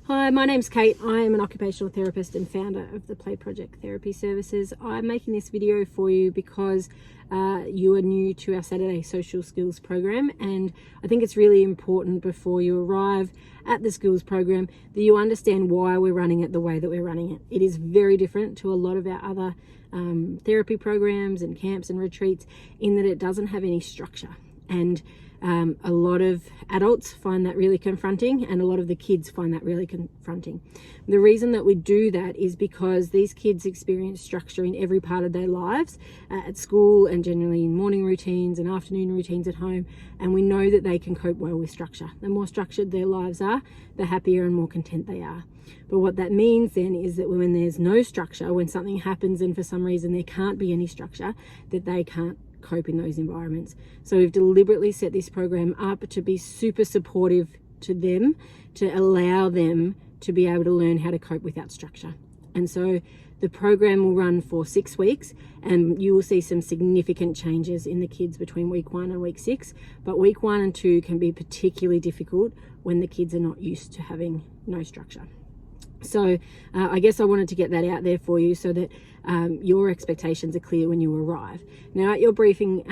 Hi, my name's Kate. I am an occupational therapist and founder of the Play Project Therapy Services. I'm making this video for you because you are new to our Saturday Social Skills program, and I think it's really important before you arrive at the skills program that you understand why we're running it the way that we're running it. It is very different to a lot of our other therapy programs and camps and retreats in that it doesn't have any structure. And a lot of adults find that really confronting, and a lot of the kids find that really confronting. The reason that we do that is because these kids experience structure in every part of their lives, at school and generally in morning routines and afternoon routines at home, and we know that they can cope well with structure. The more structured their lives are, the happier and more content they are. But what that means then is that when there's no structure, when something happens and for some reason there can't be any structure, that they can't cope in those environments. So we've deliberately set this program up to be super supportive to them, to allow them to be able to learn how to cope without structure. And so the program will run for 6 weeks, and you will see some significant changes in the kids between week 1 and week 6. But week 1 and 2 can be particularly difficult when the kids are not used to having no structure. So I guess I wanted to get that out there for you so that your expectations are clear when you arrive. Now at your briefing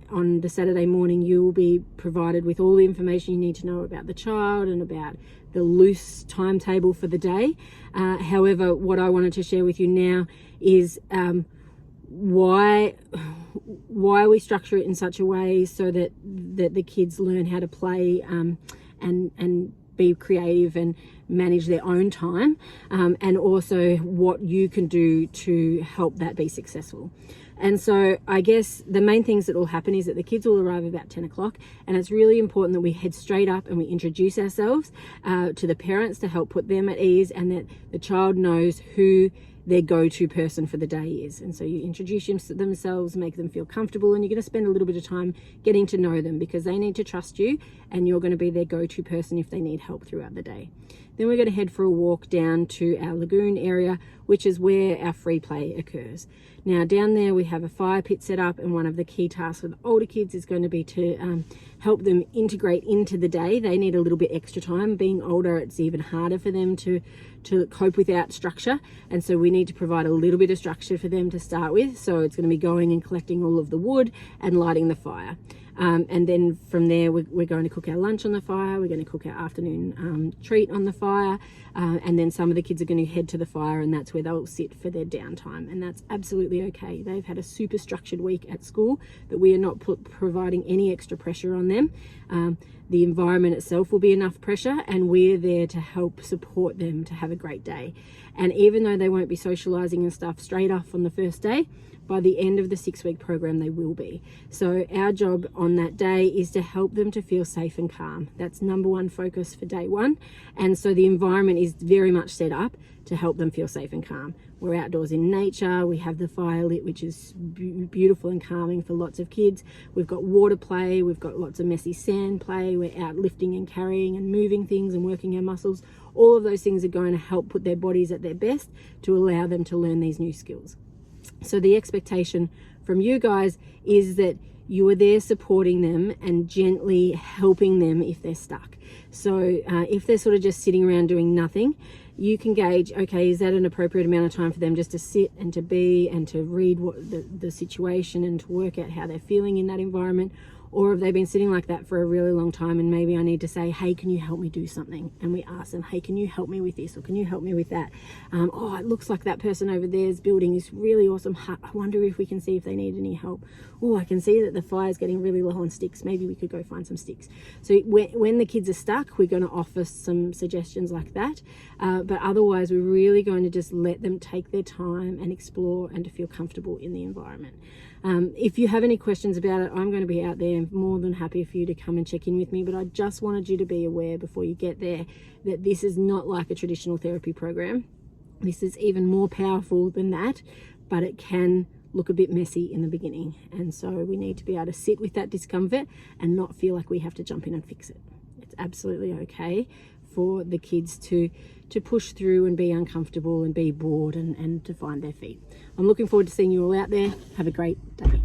on the Saturday morning, you will be provided with all the information you need to know about the child and about the loose timetable for the day. However, what I wanted to share with you now is why we structure it in such a way so that the kids learn how to play and be creative and manage their own time, and also what you can do to help that be successful. And so I guess the main things that will happen is that the kids will arrive about 10 o'clock, and it's really important that we head straight up and we introduce ourselves to the parents to help put them at ease, and that the child knows who their go-to person for the day is. And so you introduce themselves, make them feel comfortable, and you're going to spend a little bit of time getting to know them because they need to trust you, and you're going to be their go-to person if they need help throughout the day. Then we're going to head for a walk down to our lagoon area, which is where our free play occurs. Now down there we have a fire pit set up, and one of the key tasks for the older kids is going to be to help them integrate into the day. They need a little bit extra time. Being older, it's even harder for them to cope without structure, and so we need to provide a little bit of structure for them to start with. So it's going to be going and collecting all of the wood and lighting the fire. And then from there, we're going to cook our lunch on the fire. We're going to cook our afternoon treat on the fire. And then some of the kids are going to head to the fire, and that's where they'll sit for their downtime. And that's absolutely okay. They've had a super structured week at school, that we are not providing any extra pressure on them. The environment itself will be enough pressure, and we're there to help support them to have a great day. And even though they won't be socializing and stuff straight off on the first day, by the end of the 6-week program they will be. So our job on that day is to help them to feel safe and calm. That's number one focus for day 1. And so the environment is very much set up to help them feel safe and calm. We're outdoors in nature. We have the fire lit, which is beautiful and calming for lots of kids. We've got water play. We've got lots of messy sand play. We're out lifting and carrying and moving things and working our muscles. All of those things are going to help put their bodies at their best to allow them to learn these new skills. So the expectation from you guys is that you are there supporting them and gently helping them if they're stuck. So if they're sort of just sitting around doing nothing, you can gauge, okay, is that an appropriate amount of time for them just to sit and to be and to read what the situation and to work out how they're feeling in that environment? Or have they been sitting like that for a really long time, and maybe I need to say, hey, can you help me do something? And we ask them, hey, can you help me with this? Or can you help me with that? Oh, it looks like that person over there's building this really awesome hut. I wonder if we can see if they need any help. Oh, I can see that the fire's getting really low on sticks. Maybe we could go find some sticks. So when the kids are stuck, we're going to offer some suggestions like that. But otherwise, we're really going to just let them take their time and explore and to feel comfortable in the environment. If you have any questions about it, I'm going to be out there. I'm more than happy for you to come and check in with me, but I just wanted you to be aware before you get there that this is not like a traditional therapy program. This is even more powerful than that, but it can look a bit messy in the beginning. And so we need to be able to sit with that discomfort and not feel like we have to jump in and fix it. It's absolutely okay for the kids to push through and be uncomfortable and be bored and to find their feet. I'm looking forward to seeing you all out there. Have a great day.